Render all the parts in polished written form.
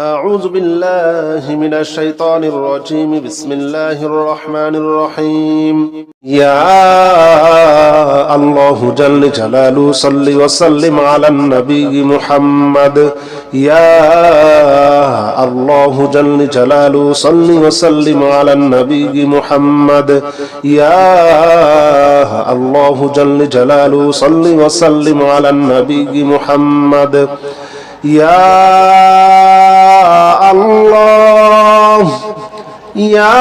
أعوذ بالله من الشيطان الرجيم بسم الله الرحمن الرحيم يا الله جل جلاله صل وسلم على النبي محمد يا الله جل جلاله صل وسلم على النبي محمد يا الله جل جلاله صل وسلم على النبي محمد يا الله يا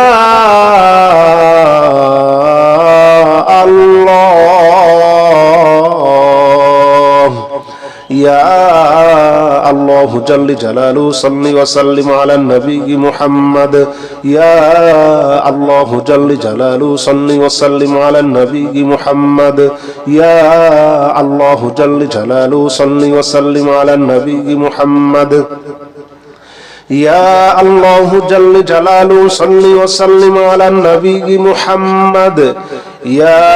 الله يا الله جل جلاله صل وسلم على النبي محمد يا الله جل جلاله صل وسلم على النبي محمد يا الله جل جلاله صل وسلم على النبي محمد يا الله جل جلاله صل وسلم على النبي محمد يا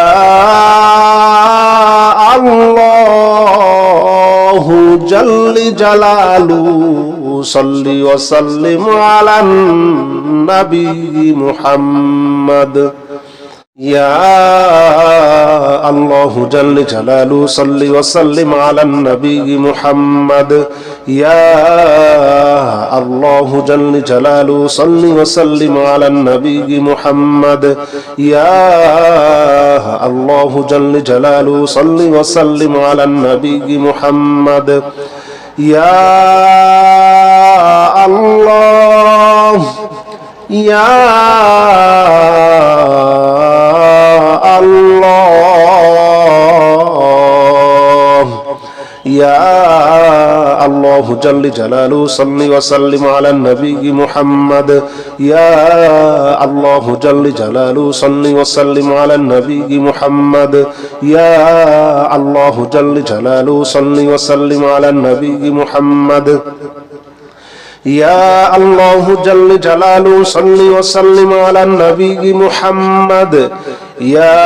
الله جل جلاله صل وسلم على النبي محمد يا الله جل جلاله صل وسلم على النبي محمد يا الله جل جلاله صل وسلم على النبي محمد يا الله جل جلاله صل وسلم على النبي محمد يا الله يا الله يا الله جل جلاله صل وسلم على النبي محمد يا الله جل جلاله صل وسلم على النبي محمد يا الله جل جلاله صل وسلم على النبي محمد يا الله جل جلاله صل وسلم على النبي محمد يا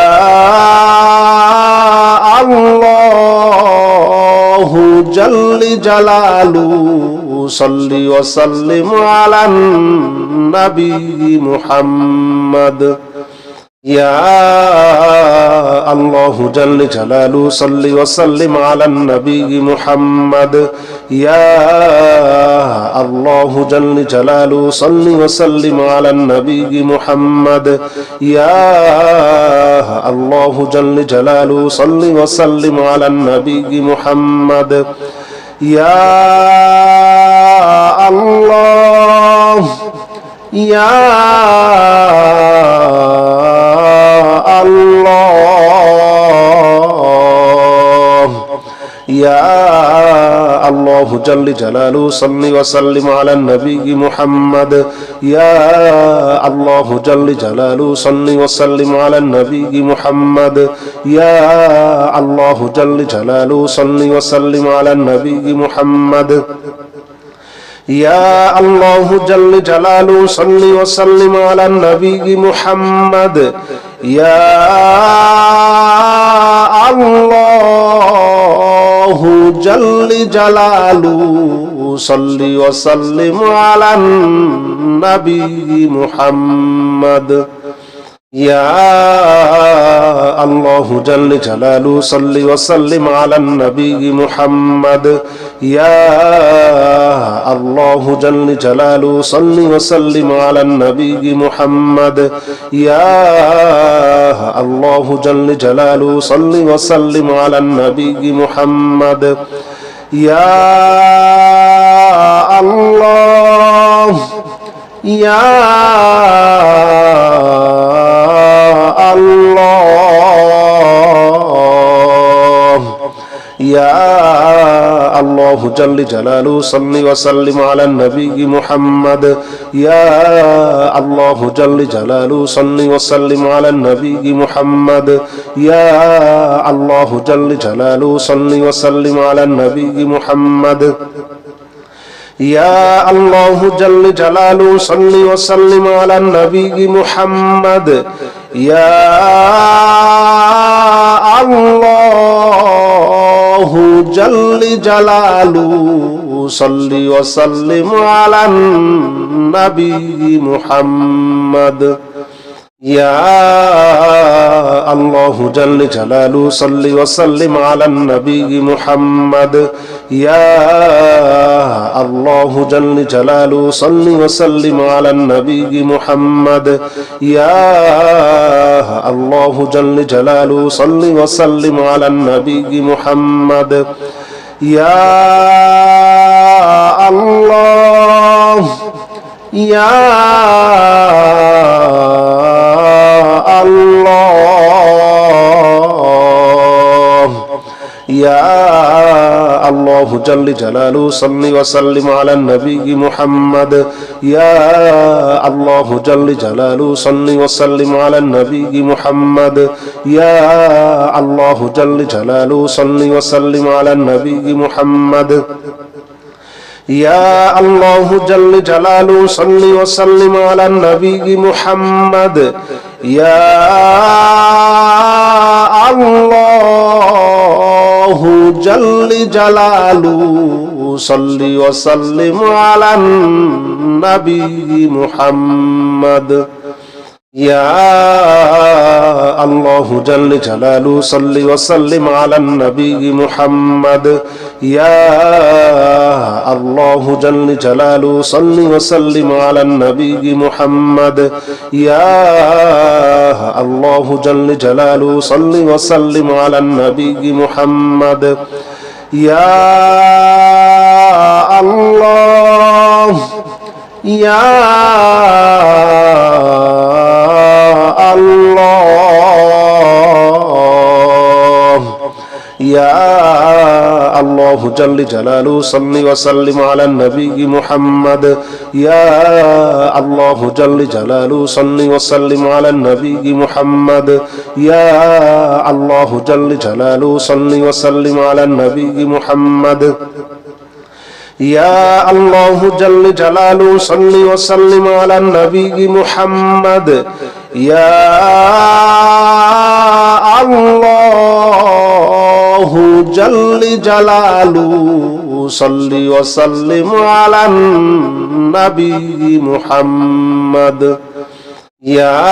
الله جل جلاله صل وسلم على النبي محمد يا الله جل جلاله صل وسلم على النبي محمد يا الله جل جلاله صل وسلم على النبي محمد يا الله جل جلاله صل وسلم على النبي محمد يا الله يا الله يا الله جل جلاله صل وسلم على النبي محمد يا الله جل جلاله صل وسلم على النبي محمد يا الله جل جلاله صل وسلم على النبي محمد يا الله جل جلاله صل وسلم على النبي محمد يا الله جل جلاله صل وسلم على النبي محمد يا الله جل جلاله صل وسلم على النبي محمد يا الله جل جلاله صل وسلم على النبي محمد يا الله جل جلاله صل وسلم على النبي محمد يا الله يا الله يا الله جل جلاله صل وسلم على النبي محمد يا الله جل جلاله صل وسلم على النبي محمد يا الله جل جلاله صل وسلم على النبي محمد يا الله جل جلاله صل وسلم على النبي محمد يا الله جل جلاله صل وسلم على النبي محمد يا الله جل جلاله صل وسلم على النبي محمد يا الله جل جلاله صل وسلم على النبي محمد يا الله جل جلاله صل وسلم على النبي محمد يا الله يا الله يا الله جل جلاله صل وسلم على النبي محمد يا الله جل جلاله صل وسلم على النبي محمد يا الله جل جلاله صل وسلم على النبي محمد يا الله جل جلاله صل وسلم على النبي محمد يا الله جل جلاله صل وسلم على النبي محمد يا الله جل جلاله صل وسلم على النبي محمد يا الله جل جلاله صل وسلم على النبي محمد يا الله جل جلاله صل وسلم على النبي محمد يا الله يا الله يا الله جل جلاله صل وسلم على النبي محمد يا الله جل جلاله صل وسلم على النبي محمد يا الله جل جلاله صل وسلم على النبي محمد يا الله جل جلاله صل وسلم على النبي محمد يا الله جل جلاله صل وسلم على النبي محمد يا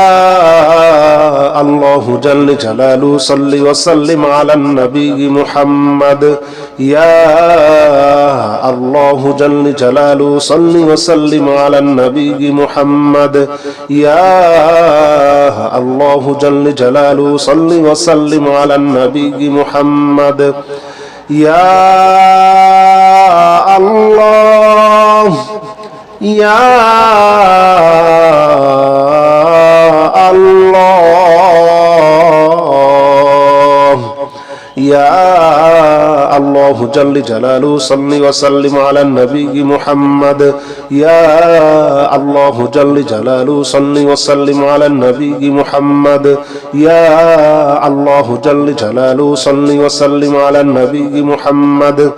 الله جل جلاله صل وسلم على النبي محمد يا الله جل جلاله صل وسلم على النبي محمد يا الله جل جلاله صل وسلم على النبي محمد يا الله يا الله يا الله جل جلاله صل وسلم على النبي محمد يا الله جل جلاله صل وسلم على النبي محمد يا الله جل جلاله صل وسلم على النبي محمد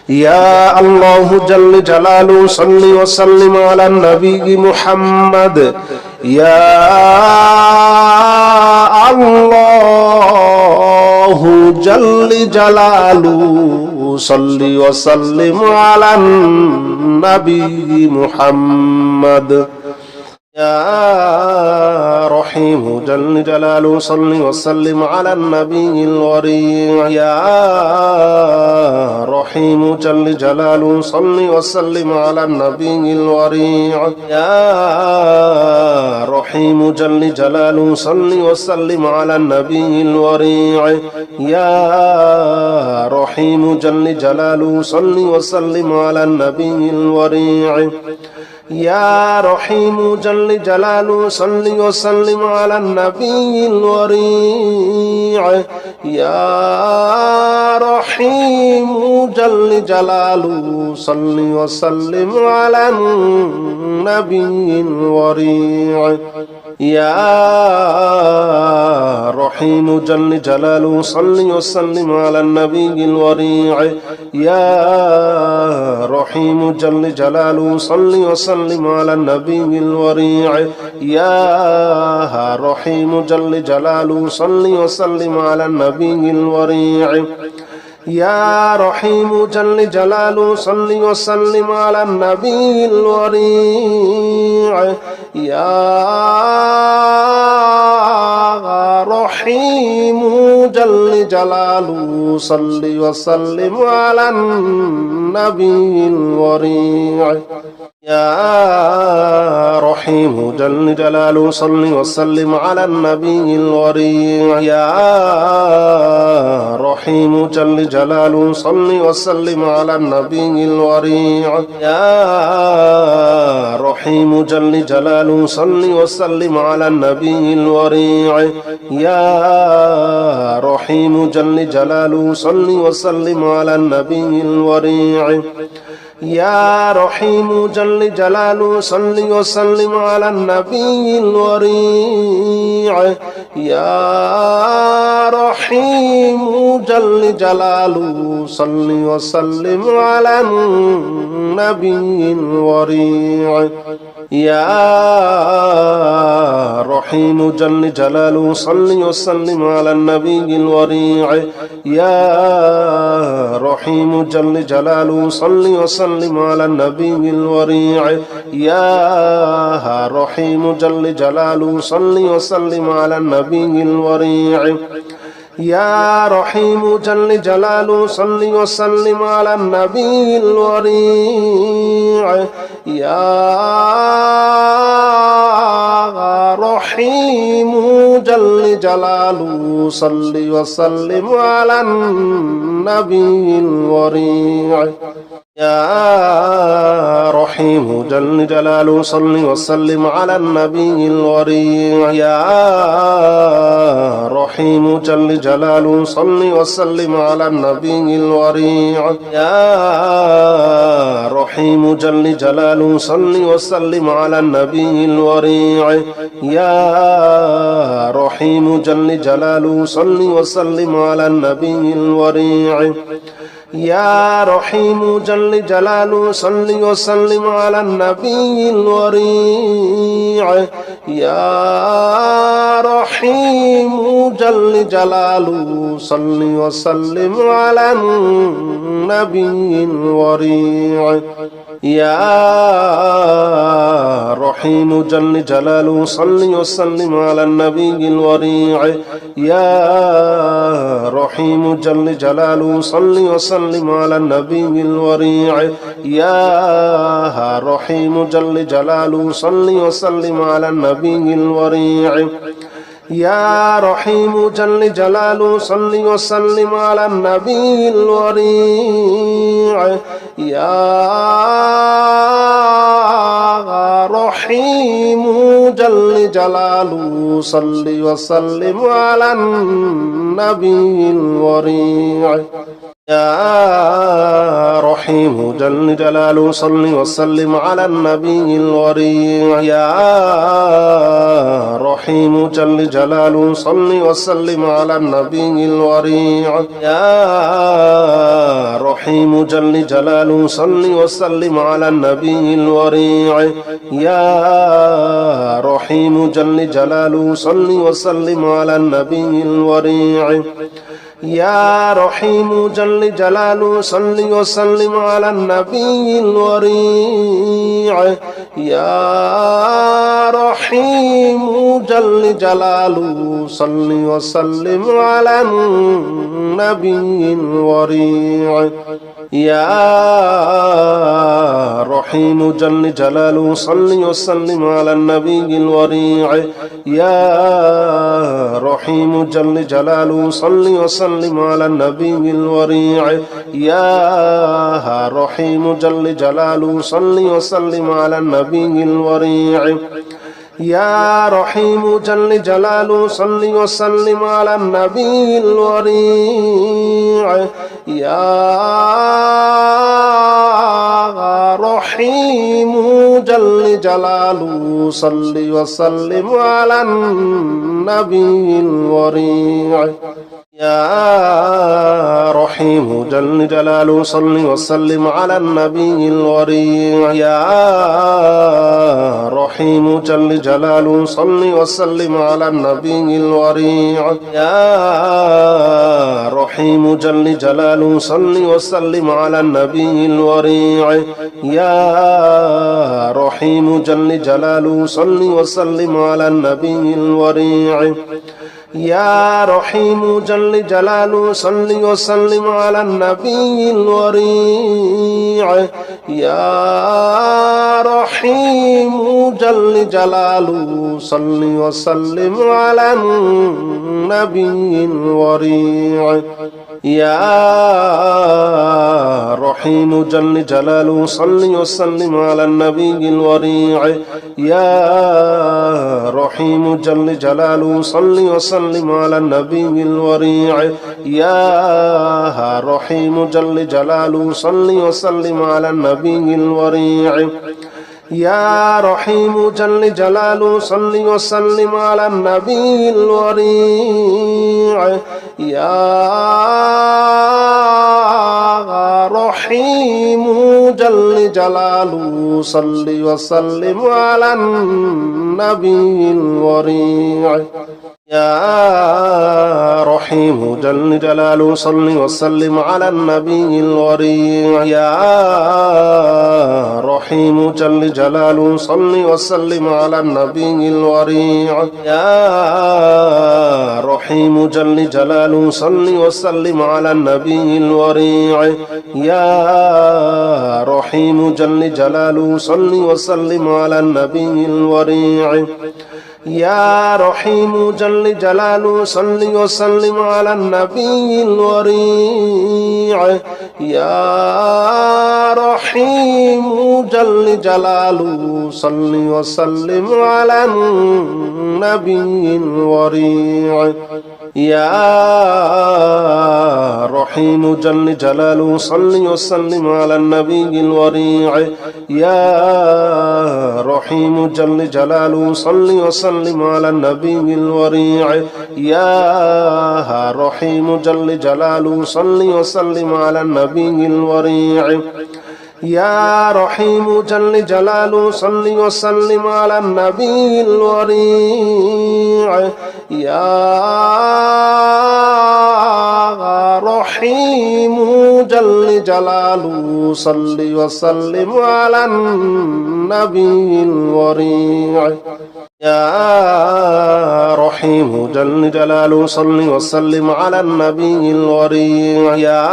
يا الله جل جلاله صل وسلم على النبي محمد يا الله جل جلاله صل وسلم على النبي محمد يا رحيم جل جلاله صل وسلم على النبي الوريع يا رحيم جل جلاله صل وسلم على النبي الوريع يا رحيم جل جلاله صل وسلم على النبي الوريع يا رحيم جل جلاله صل وسلم على النبي الوريع يا رحيم جل جلاله صل وسلم على النبي الوريع يا رحيم جل جلاله صل وسلم على النبي الوريع يا رحيم جل جلاله صل وسلم على النبي الوريع يا رحيم جل جلاله صل وسلم على النبي الوريع يا رحيم جل جلاله صل وسلم على النبي الوريع يا رحيم جل جلاله صل وسلم على النبي الوريع يا رحيم جل جلاله صل وسلم على النبي الوريع يا رحيم جل جلاله صل وسلم على النبي الوريع يا رحيم جل جلاله صل وسلم على النبي الوريع يا رحيم جل جلاله صل وسلم على النبي الوريع يا رحيم جل جلاله صل وسلم على النبي الوريع يا رحيم جل جلاله صل وسلم على النبي الوريع يا رحيم جل جلاله صل وسلم على النبي الوريع يا رحيم جل جلاله صل وسلم على النبي الوريع يا رحيم جل جلاله صل وسلم على النبي الوريع يا رحيم جل جلاله صل وسلم على النبي الوريع يا رحيم جل جلاله صل وسلم على النبي الوريع يا رحيم جل جلاله صل وسلم على النبي الوريع يا رحيم جل جلاله صل وسلم على النبي الوريع يا رحيم جل جلاله صل وسلم على النبي الوريع يا رحيم جل جلاله صل وسلم على النبي الوريع يا رحيم جل جلاله صل وسلم على النبي الوريع يا رحيم جل جلاله صل وسلم على النبي الوريع يا رحيم جل جلاله صل وسلم على النبي الوريع يا رحيم جل جلاله صل وسلم على النبي الوريع يا رحيم جل جلاله صل وسلم على النبي الوريع يا رحيم جل جلاله صل وسلم على النبي الوريع يا رحيم جل جلاله صل وسلم على النبي الوريع يا رحيم جل جلاله صل وسلم على النبي الوريع يا رحيم جل جلاله صل وسلم على النبي الوريع يا رحيم جل جلاله صل وسلم على النبي الوريع يا رحيم جل جلاله صل وسلم على النبي الوريع يا رحيم جل جلاله صل وسلم على النبي الوريع يا رحيم جل جلاله صل وسلم على النبي الوريع يا رحيم جل جلاله صل وسلم على النبي الوريع يا رحيم جل جلاله صل وسلم على النبي الوريع يا رحيم جل جلاله صل وسلم على النبي الوريع يا رحيم جل جلاله صل وسلم على النبي الوريع يا رحيم جل جلاله صل وسلم على النبي الوريع يا رحيم جل جلاله صل وسلم على النبي الوريع يا رحيم جل جلاله صل وسلم على النبي الوريع يا رحيم جل جلاله صل وسلم على النبي الوريع يا رحيم جل جلاله صل وسلم على النبي الوريع يا رحيم جل جلاله صل وسلم على النبي الوريع يا رحيم جل جلاله صل وسلم على النبي الوريع يا رحيم جل جلاله صل وسلم على النبي الوريع يا رحيم جل جلاله صل وسلم على النبي الوريع يا رحيم جل جلاله صل وسلم على النبي الوريع يا رحيم جل جلاله صل وسلم على النبي الوريع يا رحيم جل جلاله صل وسلم على النبي الوريع يا رحيم جل جلاله صل وسلم على النبي الوريع يا رحيم جل جلاله صل وسلم على النبي الوريع يا رحيم جل جلاله صل وسلم على النبي الوريع يا رحيم جل جلاله صل وسلم على النبي الوريع يا رحيم جل جلاله صل وسلم على النبي الوريع يا رحيم جل جلاله صل وسلم على النبي الوريع يا رحيم جل جلاله صل وسلم على النبي الوريع يا رحيم جل جلاله صل وسلم على النبي الوريع يا رحيم جل جلاله صل وسلم على النبي الوريع يا رحيم جل جلاله صل وسلم على النبي الوريع يا رحيم جل جلاله صل وسلم على النبي الوريع يا رحيم جل جلاله صل وسلم على النبي الوريع يا رحيم جل جلاله صل وسلم على النبي الوريع يا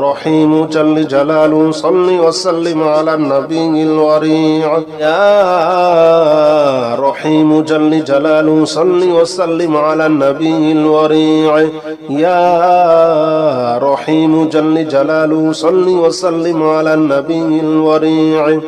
رحيم جل جلاله صل وسلم على النبي الوريع يا رحيم جل جلاله صل وسلم على النبي الوريع يا رحيم جل جلاله صل وسلم على النبي الوريع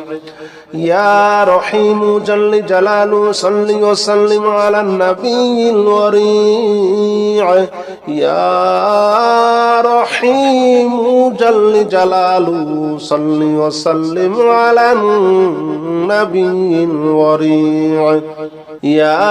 يا رحيم جل جلاله صل وسلم على النبي الوريع يا رحيم جل جلاله صل وسلم على النبي الوريع يا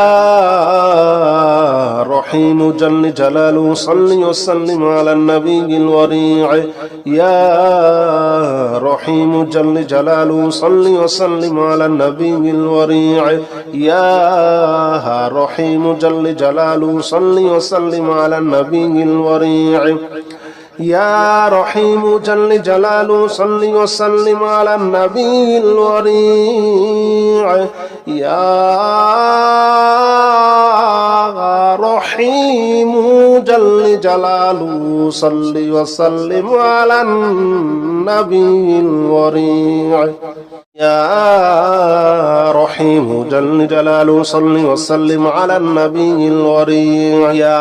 رحيم جل جلاله صل وسلم على النبي الوريع يا رحيم جل جلاله صل وسلم على النبي الوريع يا رحيم جل جلاله صل وسلم على النبي الوريع يا رحيم جل جلاله صل وسلم على النبي الوريع يا رحيم جل جلاله صل وسلم على النبي الوريع يا رحيم جل جلاله صل وسلم على النبي الوريع يا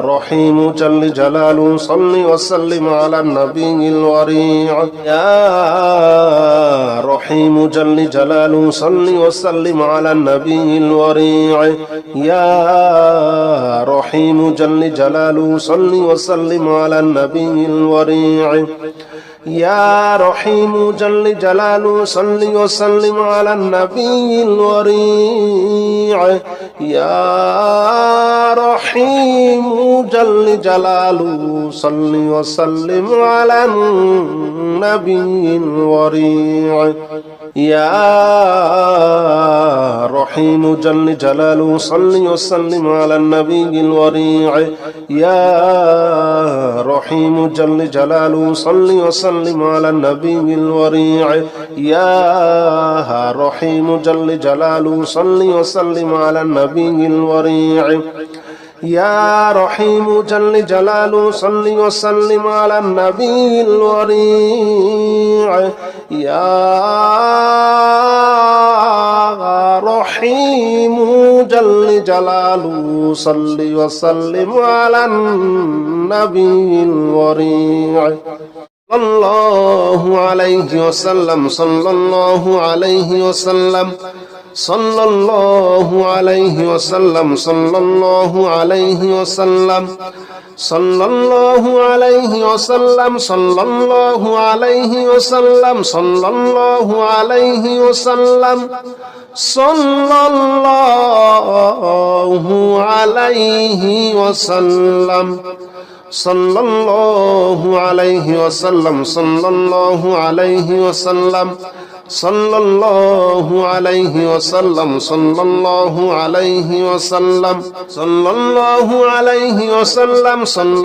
رحيم جل جلاله صل وسلم على النبي الوريع يا رحيم جل جلاله صل وسلم على النبي الوريع يا رحيم جل جلاله صل وسلم على النبي الوريع يا رحيم جل جلاله صل وسلم على النبي الوريع يا رحيم جل جلاله صل وسلم على النبي الوريع يا رحيم جل جلاله صل وسلم على النبي الوريع يا رحيم جل جلاله صل وسلم على النبي الوريع يا رحيم جل جلاله صل وسلم على النبي الوريع يا رحيم جل جلاله صل وسلم على النبي الوريع يا رحيم جل جلاله صل وسلم على النبي الوريع صلى الله عليه وسلم صلى الله عليه وسلم صلى الله عليه وسلم صلى الله عليه وسلم صلى الله عليه وسلم صلى الله عليه وسلم صلى الله عليه وسلم صلى الله عليه وسلم صلى الله عليه وسلم صلى الله عليه وسلم صلى الله عليه وسلم صلى الله عليه وسلم صلى الله عليه وسلم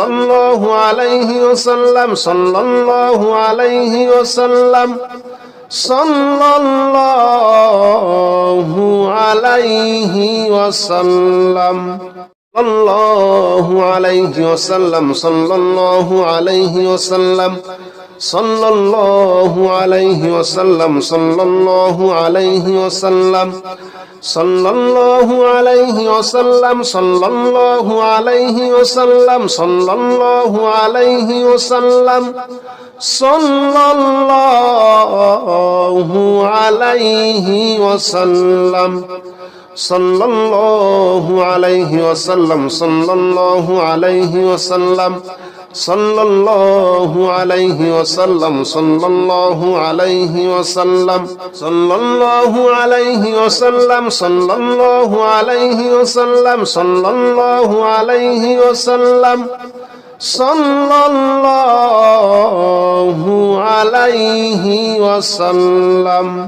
صلى الله عليه وسلم صلى الله عليه وسلم صلى الله عليه وسلم الله عليه وسلم صلى الله عليه وسلم صلى الله عليه وسلم صلى الله عليه وسلم صلى الله عليه وسلم صلى الله عليه وسلم صلى الله عليه وسلم صلى الله عليه وسلم صلى الله عليه وسلم صلى الله عليه وسلم صلى الله عليه وسلم صلى الله عليه وسلم صلى الله عليه وسلم صلى الله عليه وسلم صلى الله عليه وسلم صلى الله عليه وسلم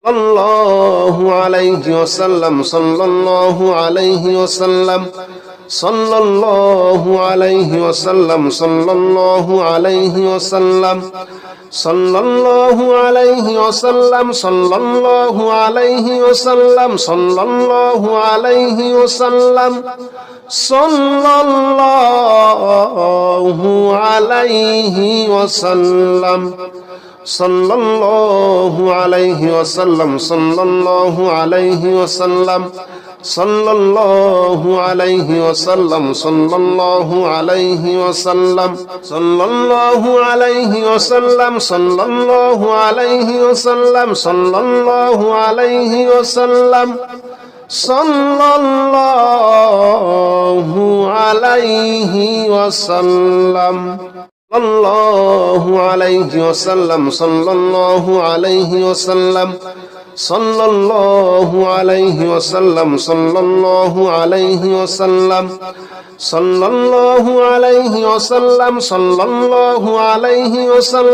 الله عليه وسلم صلى الله عليه وسلم صلى الله عليه وسلم صلى الله عليه وسلم صلى الله عليه وسلم صلى الله عليه وسلم صلى الله عليه وسلم صلى الله عليه وسلم صلى الله عليه وسلم صلى الله عليه وسلم صلى الله عليه وسلم صلى الله عليه وسلم صلى الله عليه وسلم صلى الله عليه وسلم صلى الله عليه وسلم صلى الله عليه وسلم الله عليه وسلم صلى الله عليه وسلم صلى الله عليه وسلم صلى الله عليه وسلم صلى الله عليه وسلم صلى الله عليه وسلم